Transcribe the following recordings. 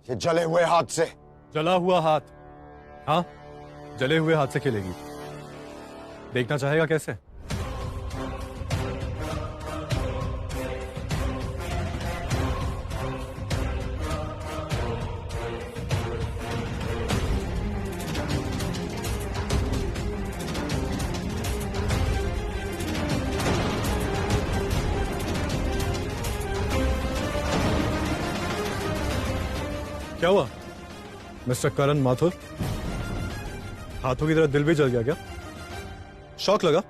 कि जले हुए हाथ से। जला हुआ हाथ? हाँ, जले हुए हाथ से खेलेगी। देखना चाहेगा कैसे? क्या हुआ मिस्टर करण माथुर? हाथों की तरह दिल भी जल गया क्या? शॉक लगा?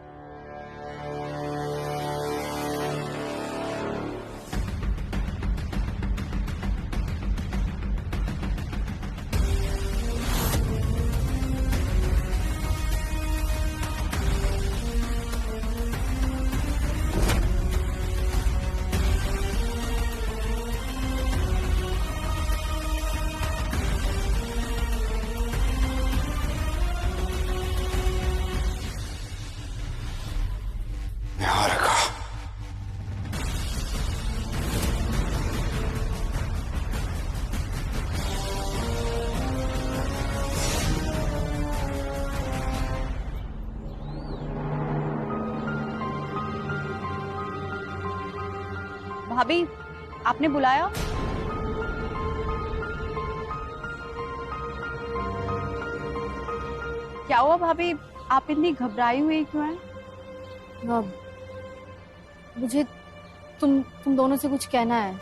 भाभी, आपने बुलाया? क्या हुआ भाभी, आप इतनी घबराई हुई क्यों हैं? मुझे तुम दोनों से कुछ कहना है।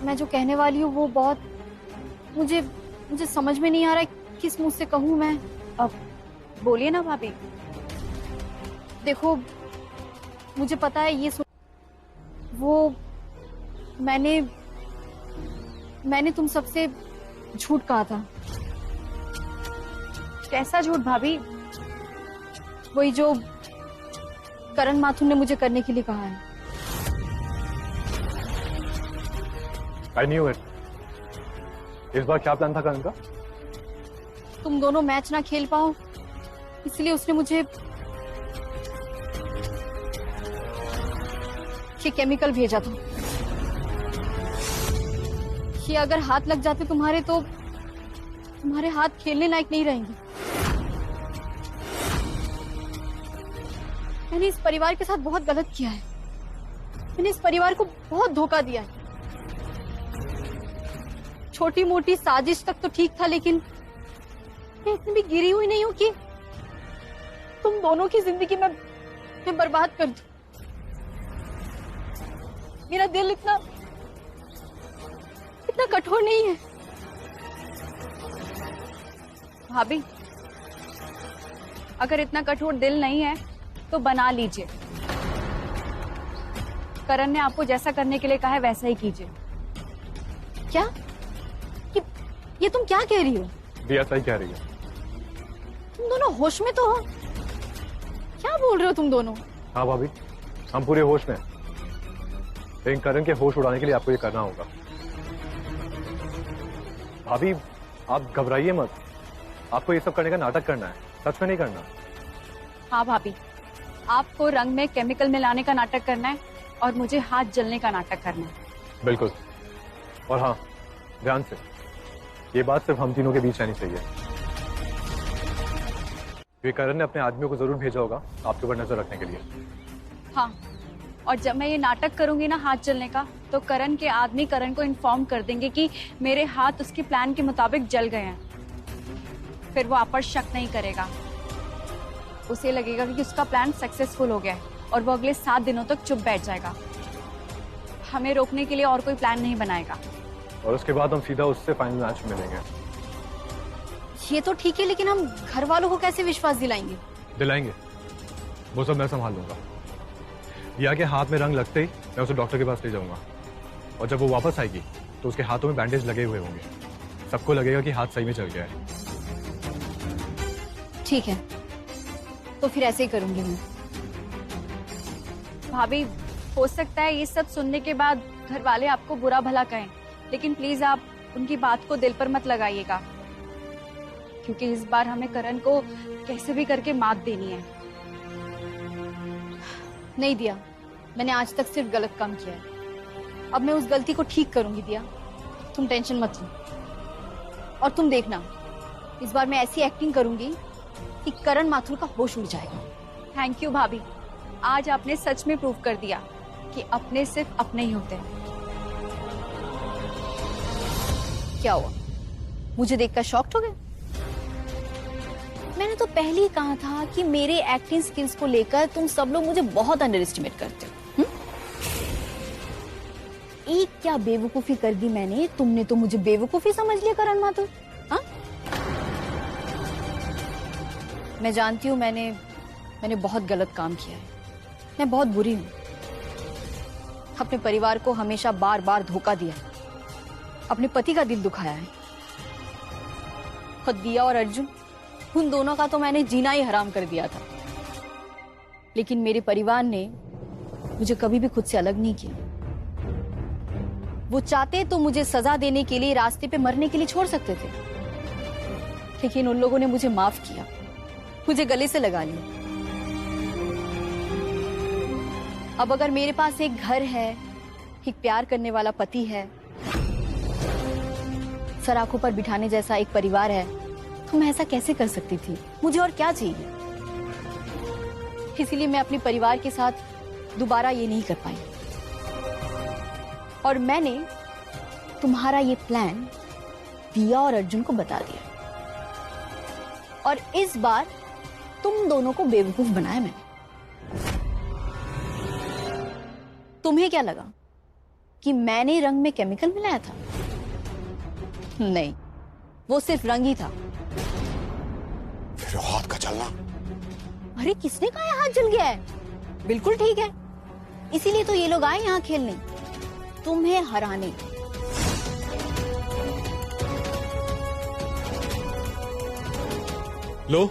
मैं जो कहने वाली हूँ वो बहुत मुझे समझ में नहीं आ रहा है किस मुंह से कहूँ मैं। अब बोलिए ना भाभी। देखो, मुझे पता है ये वो मैंने तुम सबसे झूठ कहा था। कैसा झूठ भाभी? वही जो करण माथुर ने मुझे करने के लिए कहा है। I knew it. इस बार क्या प्लान था करण का? तुम दोनों मैच ना खेल पाओ, इसलिए उसने मुझे ये केमिकल भेजा था कि अगर हाथ लग जाते तुम्हारे तो तुम्हारे हाथ खेलने लायक नहीं रहेंगे। मैंने इस परिवार के साथ बहुत गलत किया है। मैंने इस परिवार को बहुत धोखा दिया है। छोटी मोटी साजिश तक तो ठीक था, लेकिन मैं इतनी भी गिरी हुई नहीं हूं कि तुम दोनों की जिंदगी में मैं बर्बाद कर दूं। मेरा दिल इतना कठोर नहीं है। भाभी, अगर इतना कठोर दिल नहीं है तो बना लीजिए। करण ने आपको जैसा करने के लिए कहा है वैसा ही कीजिए। क्या? ये तुम क्या कह रही हो? दिया सही कह रही है। तुम दोनों होश में तो हो? क्या बोल रहे हो तुम दोनों? हाँ भाभी, हम पूरे होश में हैं। लेकिन करण के होश उड़ाने के लिए आपको ये करना होगा। भाभी, आप घबराइए मत। आपको ये सब करने का नाटक करना है, सच में नहीं करना। हाँ भाभी, आपको रंग में केमिकल मिलाने का नाटक करना है और मुझे हाथ जलने का नाटक करना है। बिल्कुल। और हाँ, ध्यान से, ये बात सिर्फ हम तीनों के बीच रहनी चाहिए। ये करण ने अपने आदमियों को जरूर भेजा होगा आपके ऊपर नजर रखने के लिए। हाँ, और जब मैं ये नाटक करूंगी ना हाथ जलने का, तो करण के आदमी करण को इन्फॉर्म कर देंगे कि मेरे हाथ उसके प्लान के मुताबिक जल गए हैं। फिर वो आप पर शक नहीं करेगा। उसे लगेगा कि उसका प्लान सक्सेसफुल हो गया है और वो अगले 7 दिनों तक चुप बैठ जाएगा। हमें रोकने के लिए और कोई प्लान नहीं बनाएगा। और उसके बाद हम सीधा उससे फाइनल मैच में मिलेंगे। ये तो ठीक है, लेकिन हम घर वालों को कैसे विश्वास दिलाएंगे? दिलाएंगे, वो सब मैं संभाल लूंगा। दिया के हाथ में रंग लगते ही मैं उसे डॉक्टर के पास ले जाऊंगा, और जब वो वापस आएगी तो उसके हाथों में बैंडेज लगे हुए होंगे। सबको लगेगा कि हाथ सही में चल गया है। ठीक है, तो फिर ऐसे ही करूंगी मैं। भाभी, हो सकता है ये सब सुनने के बाद घर वाले आपको बुरा भला कहें, लेकिन प्लीज आप उनकी बात को दिल पर मत लगाइएगा, क्योंकि इस बार हमें करण को कैसे भी करके मात देनी है। नहीं दिया, मैंने आज तक सिर्फ गलत काम किया है। अब मैं उस गलती को ठीक करूंगी दिया, तुम टेंशन मत लो। और तुम देखना, इस बार मैं ऐसी एक्टिंग करूंगी कि करण माथुर का होश उड़ जाएगा। थैंक यू भाभी, आज आपने सच में प्रूव कर दिया कि अपने सिर्फ अपने ही होते हैं। क्या हुआ, मुझे देखकर शॉक्ड हो गए? मैंने तो पहले ही कहा था कि मेरे एक्टिंग स्किल्स को लेकर तुम सब लोग मुझे बहुत अंडर एस्टिमेट करते हो। एक क्या बेवकूफी कर दी मैंने, तुमने तो मुझे बेवकूफी समझ लिया करण माथुर। हाँ, मैं जानती हूँ मैंने बहुत गलत काम किया है। मैं बहुत बुरी हूँ, अपने परिवार को हमेशा बार बार धोखा दिया है, अपने पति का दिल दुखाया है। और दिया और अर्जुन, उन दोनों का तो मैंने जीना ही हराम कर दिया था। लेकिन मेरे परिवार ने मुझे कभी भी खुद से अलग नहीं किया। वो चाहते तो मुझे सजा देने के लिए रास्ते पे मरने के लिए छोड़ सकते थे, लेकिन उन लोगों ने मुझे माफ किया, मुझे गले से लगा लिया। अब अगर मेरे पास एक घर है, एक प्यार करने वाला पति है, सर आंखों पर बिठाने जैसा एक परिवार है, तो मैं ऐसा कैसे कर सकती थी? मुझे और क्या चाहिए? इसीलिए मैं अपने परिवार के साथ दोबारा ये नहीं कर पाई। और मैंने तुम्हारा ये प्लान दिया और अर्जुन को बता दिया, और इस बार तुम दोनों को बेवकूफ बनाया मैंने। तुम्हें क्या लगा कि मैंने रंग में केमिकल मिलाया था? नहीं, वो सिर्फ रंग ही था। फिर हाथ का चलना। अरे किसने कहा है हाथ जल गया है? बिल्कुल ठीक है, इसीलिए तो ये लोग आए यहाँ खेलने, तुम्हें हराने। लो,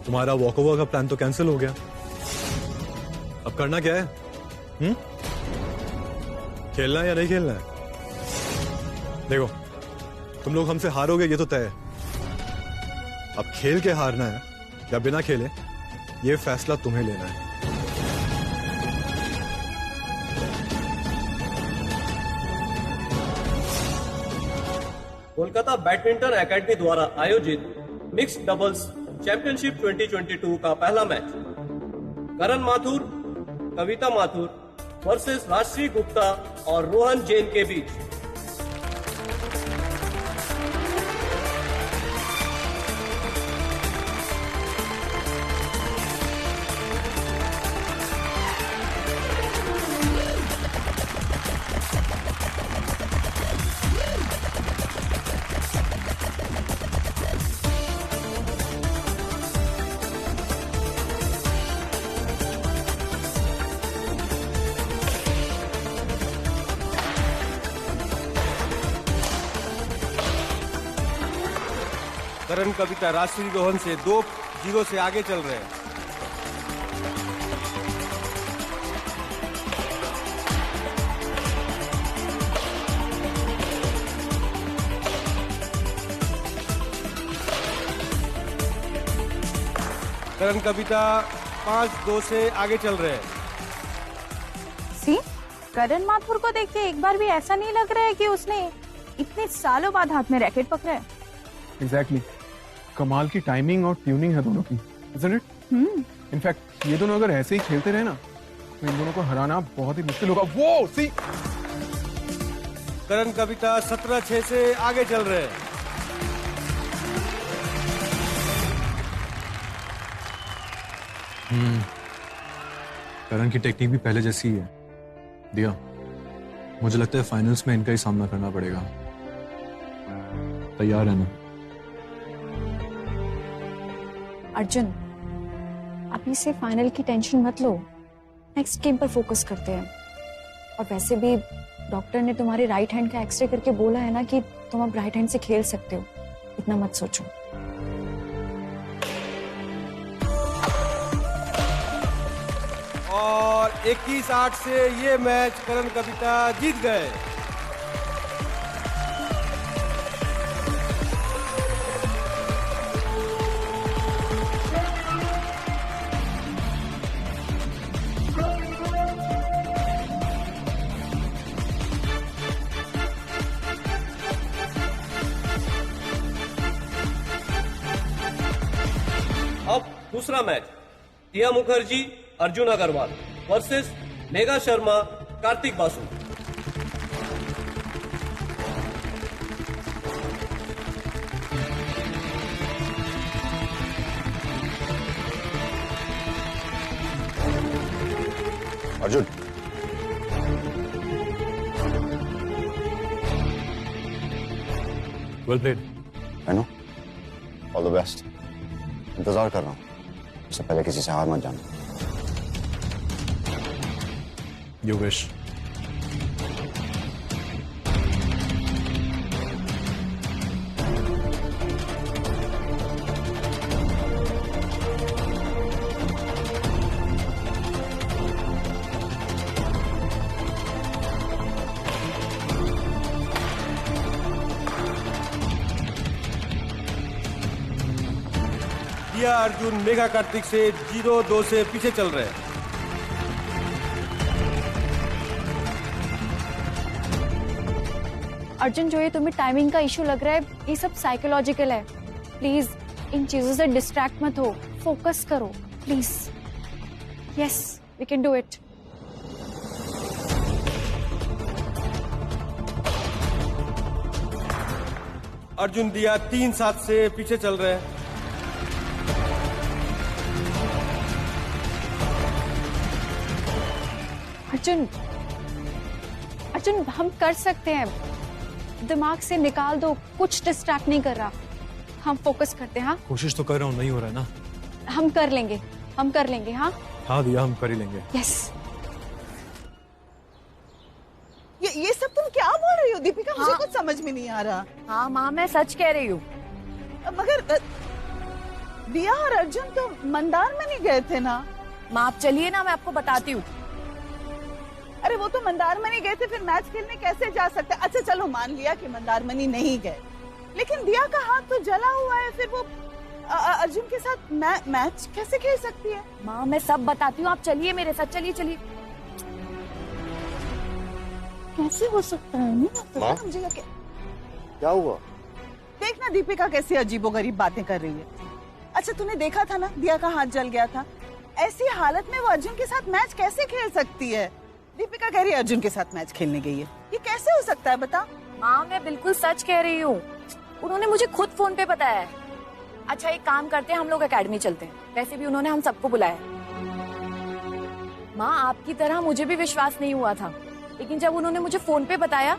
तुम्हारा वॉक ओवर का प्लान तो कैंसिल हो गया। अब करना क्या है? खेलना है या नहीं खेलना है? देखो, तुम लोग हमसे हारोगे ये तो तय है। अब खेल के हारना है या बिना खेले, ये फैसला तुम्हें लेना है। कोलकाता बैडमिंटन एकेडमी द्वारा आयोजित मिक्स्ड डबल्स चैंपियनशिप 2022 का पहला मैच करण माथुर, कविता माथुर वर्सेस राजश्री गुप्ता और रोहन जैन के बीच। करण कविता राजश्री रोहन से 2-0 से आगे चल रहे हैं। करण कविता 5-2 से आगे चल रहे हैं। सी, करण माथुर को देख के एक बार भी ऐसा नहीं लग रहा है कि उसने इतने सालों बाद हाथ में रैकेट पकड़ा है। एग्जैक्टली, कमाल की टाइमिंग और ट्यूनिंग है दोनों की, isn't it? इनफैक्ट ये दोनों अगर ऐसे ही खेलते रहे ना, तो इन दोनों को हराना बहुत ही मुश्किल होगा। वो सी, करण कविता 17-6 से आगे चल रहे हैं। करण की टेक्निक भी पहले जैसी ही है। दिया, मुझे लगता है फाइनल्स में इनका ही सामना करना पड़ेगा। तैयार है ना? अर्जुन, अभी से फाइनल की टेंशन मत लो, नेक्स्ट गेम पर फोकस करते हैं। और वैसे भी डॉक्टर ने तुम्हारे राइट हैंड का एक्सरे करके बोला है ना कि तुम अब राइट हैंड से खेल सकते हो, इतना मत सोचो। और 21-8 से ये मैच करण कविता जीत गए। दूसरा match Diya Mukherjee Arjun Agarwal versus Megha Sharma Kartik Basu. Arjun, well played. I know, all the best. इंतजार कर रहा हूँ, इससे पहले किसी से हार मत जाना। You wish. दिया अर्जुन मेघा कार्तिक से 0-2 से पीछे चल रहे हैं। अर्जुन, जो ये तुम्हें टाइमिंग का इशू लग रहा है, ये सब साइकोलॉजिकल है। प्लीज इन चीजों से डिस्ट्रैक्ट मत हो, फोकस करो please. Yes, we can do it. Arjun Diya 3-7 से पीछे चल रहे हैं। अर्जुन, अर्जुन हम कर सकते हैं, दिमाग से निकाल दो, कुछ डिस्ट्रैक्ट नहीं कर रहा। हम फोकस करते हैं। हाँ, कोशिश तो कर रहा हूँ, नहीं हो रहा है ना। हम कर लेंगे, हम कर लेंगे। हाँ हाँ दिया, हम कर ही लेंगे। यस। ये सब तुम क्या बोल रही हो दीपिका? मुझे कुछ समझ में नहीं आ रहा। हाँ माँ, मैं सच कह रही हूँ। मगर दिया और अर्जुन तो मंदारमनी गए थे ना। माँ आप चलिए ना, मैं आपको बताती हूँ। अरे वो तो मंदारमनी गए थे, फिर मैच खेलने कैसे जा सकते? अच्छा चलो मान लिया कि मंदारमनी नहीं गए, लेकिन दिया का हाथ तो जला हुआ है, फिर वो अर्जुन के साथ मैच कैसे खेल सकती है? माँ मैं सब बताती हूँ, आप चलिए मेरे साथ, चलिए चलिए। कैसे हो सकता है? नहीं माँ? समझेगा क्या हुआ? देखना दीपिका कैसे अजीबोगरीब बातें कर रही है। अच्छा तूने देखा था ना, दिया का हाथ जल गया था। ऐसी हालत में वो अर्जुन के साथ मैच कैसे खेल सकती है? दीपिका कह रही है अर्जुन के साथ मैच खेलने गई है, ये कैसे हो सकता है बता? माँ मैं बिल्कुल सच कह रही हूँ, उन्होंने मुझे खुद फोन पे बताया है। अच्छा एक काम करते हैं, हम लोग एकेडमी चलते हैं, वैसे भी उन्होंने हम सबको बुलाया। माँ आपकी तरह मुझे भी विश्वास नहीं हुआ था, लेकिन जब उन्होंने मुझे फोन पे बताया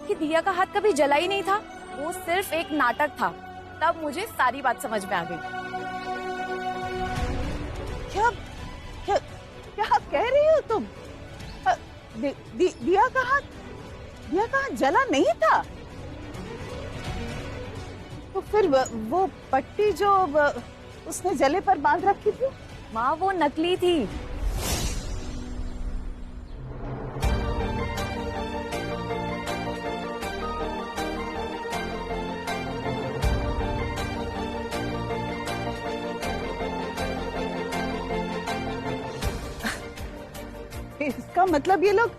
कि दिया का हाथ कभी जला ही नहीं था, वो सिर्फ एक नाटक था, तब मुझे सारी बात समझ में आ गई। क्या क्या क्या कह रही हो तुम? दिया का हाथ जला नहीं था, तो फिर वो पट्टी जो उसने जले पर बांध रखी थी, माँ वो नकली थी। इसका मतलब ये लोग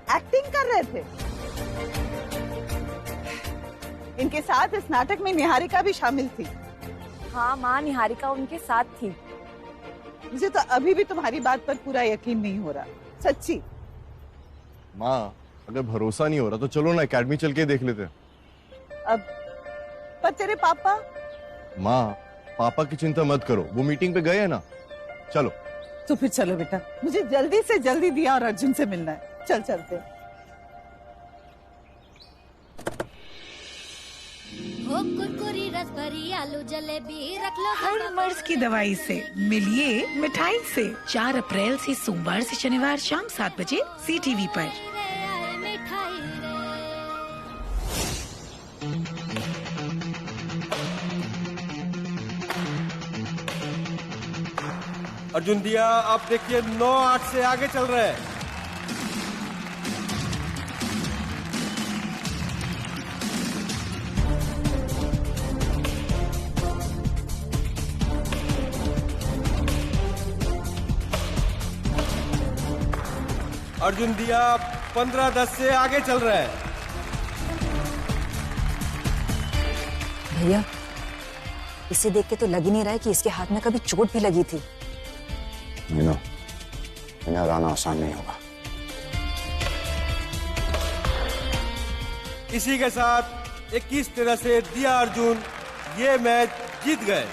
एक्टिंग कर रहे थे। इनके साथ इस नाटक में निहारिका भी शामिल थी। हाँ माँ, निहारिका उनके साथ थी। मुझे तो अभी भी तुम्हारी बात पर पूरा यकीन नहीं हो रहा, सच्ची। माँ अगर भरोसा नहीं हो रहा तो चलो ना एकेडमी चल के देख लेते हैं। अब पर तेरे पापा? माँ पापा की चिंता मत करो, वो मीटिंग पे गए हैं ना। चलो तो फिर चलो बेटा, मुझे जल्दी से जल्दी दिया और अर्जुन से मिलना है। चल चलते। हो कुरकुरी रसभरी आलू जलेबी रख लो हर मर्ज की दवाई से मिलिए मिठाई से। 4 अप्रैल से सोमवार से शनिवार शाम 7 बजे CTV पर। मिठाई अर्जुन दिया आप देखिए 9-8 से आगे चल रहे हैं। अर्जुन दिया 15-10 से आगे चल रहे हैं। भैया इसे देख के तो लग ही नहीं रहा है कि इसके हाथ में कभी चोट भी लगी थी। मीनू, इन्हें हराना आसान नहीं होगा। इसी के साथ 21 तरह से दिया अर्जुन ये मैच जीत गए।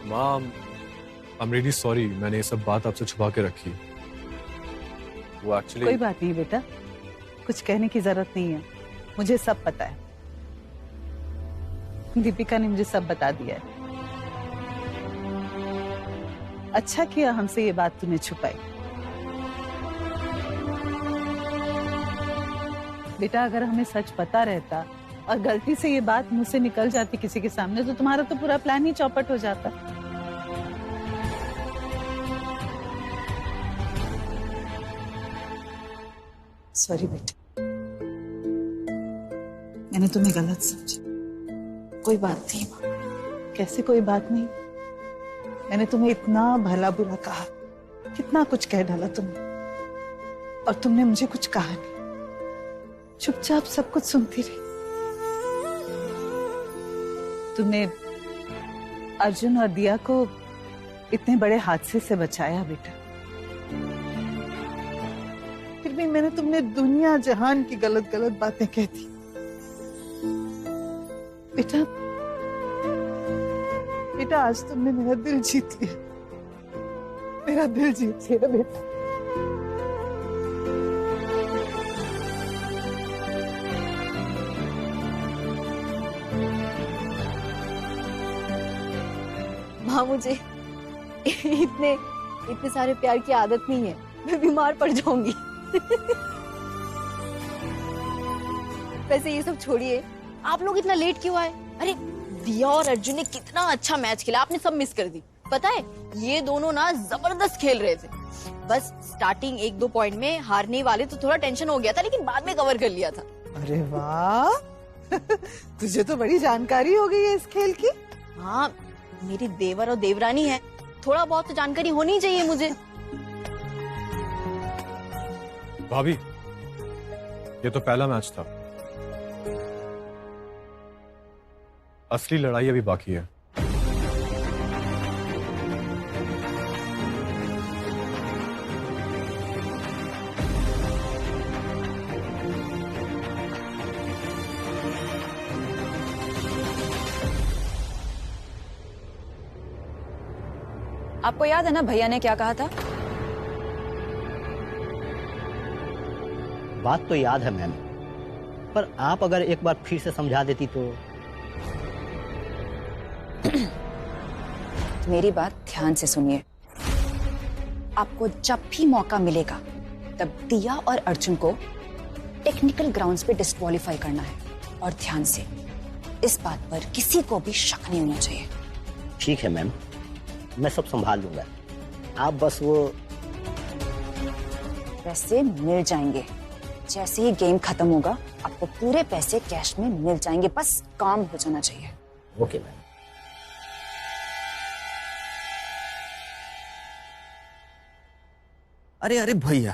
माम, आई एम रियली सॉरी, मैंने ये सब बात आपसे छुपा के रखी। वो एक्चुअली कोई बात नहीं बेटा, कुछ कहने की जरूरत नहीं है, मुझे सब पता है। दीपिका ने मुझे सब बता दिया है। अच्छा किया हमसे ये बात तूने छुपाई। बेटा, अगर हमें सच पता रहता और गलती से ये बात मुझसे निकल जाती किसी के सामने, तो तुम्हारा तो पूरा प्लान ही चौपट हो जाता। सॉरी बेटा, मैंने तुम्हें गलत समझा। कोई बात नहीं माँ। कैसे कोई बात नहीं? मैंने तुम्हें इतना भला बुरा कहा, कितना कुछ कह डाला तुमने, और तुमने मुझे कुछ कहा नहीं, चुपचाप सब कुछ सुनती रही। तुमने अर्जुन और दिया को इतने बड़े हादसे से बचाया बेटा। फिर भी मैंने तुमने दुनिया जहान की गलत गलत बातें कह दी। बेटा, बेटा आज तुमने मेरा दिल जीत लिया, मेरा दिल जीत लिया बेटा। माँ, मुझे इतने सारे प्यार की आदत नहीं है, मैं बीमार पड़ जाऊंगी। वैसे ये सब छोड़िए, आप लोग इतना लेट क्यों आए? अरे दिया और अर्जुन ने कितना अच्छा मैच खेला, आपने सब मिस कर दी। पता है, ये दोनों ना जबरदस्त खेल रहे थे। बस स्टार्टिंग 1-2 पॉइंट में हारने वाले तो थोड़ा टेंशन हो गया था, लेकिन बाद में कवर कर लिया था। अरे वाह, तुझे तो बड़ी जानकारी हो गई है इस खेल की। हाँ, मेरी देवर और देवरानी है, थोड़ा बहुत तो जानकारी होनी चाहिए मुझे। भाभी, ये तो पहला मैच था, असली लड़ाई अभी बाकी है। आपको याद है ना भैया ने क्या कहा था? बात तो याद है मैम, पर आप अगर एक बार फिर से समझा देती तो। मेरी बात ध्यान से सुनिए। आपको जब भी मौका मिलेगा तब दिया और अर्जुन को टेक्निकल ग्राउंड्स पे डिस्क्वालीफाई करना है, और ध्यान से, इस बात पर किसी को भी शक नहीं होना चाहिए। ठीक है मैम, मैं सब संभाल लूंगा, आप बस वो पैसे मिल जाएंगे। जैसे ही गेम खत्म होगा आपको पूरे पैसे कैश में मिल जाएंगे, बस काम हो जाना चाहिए। Okay ma'am. अरे अरे भैया,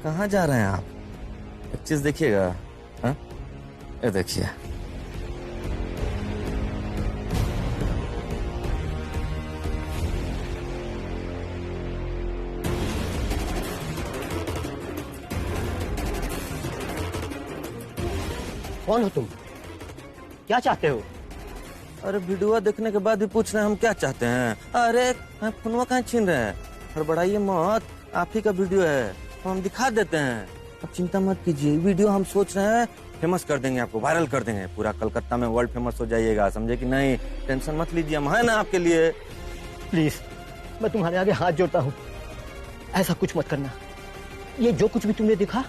कहाँ जा रहे हैं आप? एक चीज देखिएगा। हाँ, ये देखिए। कौन हो तुम? क्या चाहते हो? अरे वीडियो देखने के बाद भी पूछ रहे हैं हम क्या चाहते हैं? अरे फोनवा कहाँ छीन रहे हैं? हड़बड़ाइए मत, आप ही का वीडियो है तो हम दिखा देते हैं। अब चिंता मत कीजिए, वीडियो हम सोच रहे हैं फेमस कर देंगे, आपको वायरल कर देंगे, पूरा कलकत्ता में वर्ल्ड फेमस हो जाइएगा, समझे कि नहीं? टेंशन मत लीजिए, हम है ना आपके लिए। प्लीज, मैं तुम्हारे आगे हाथ जोड़ता हूँ, ऐसा कुछ मत करना। ये जो कुछ भी तुमने दिखा,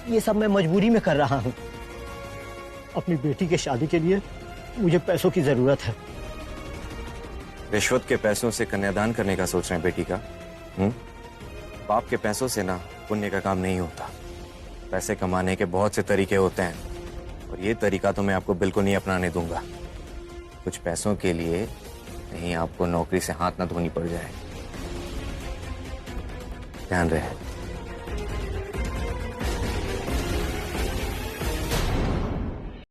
ये सब मैं मजबूरी में कर रहा हूँ। अपनी बेटी की शादी के लिए मुझे पैसों की जरूरत है। रिश्वत के पैसों से कन्यादान करने का सोच रहे हैं बेटी का? बाप के पैसों से ना पुण्य का काम नहीं होता। पैसे कमाने के बहुत से तरीके होते हैं और ये तरीका तो मैं आपको बिल्कुल नहीं अपनाने दूंगा। कुछ पैसों के लिए कहीं आपको नौकरी से हाथ ना धोनी पड़ जाए। ध्यान रहे।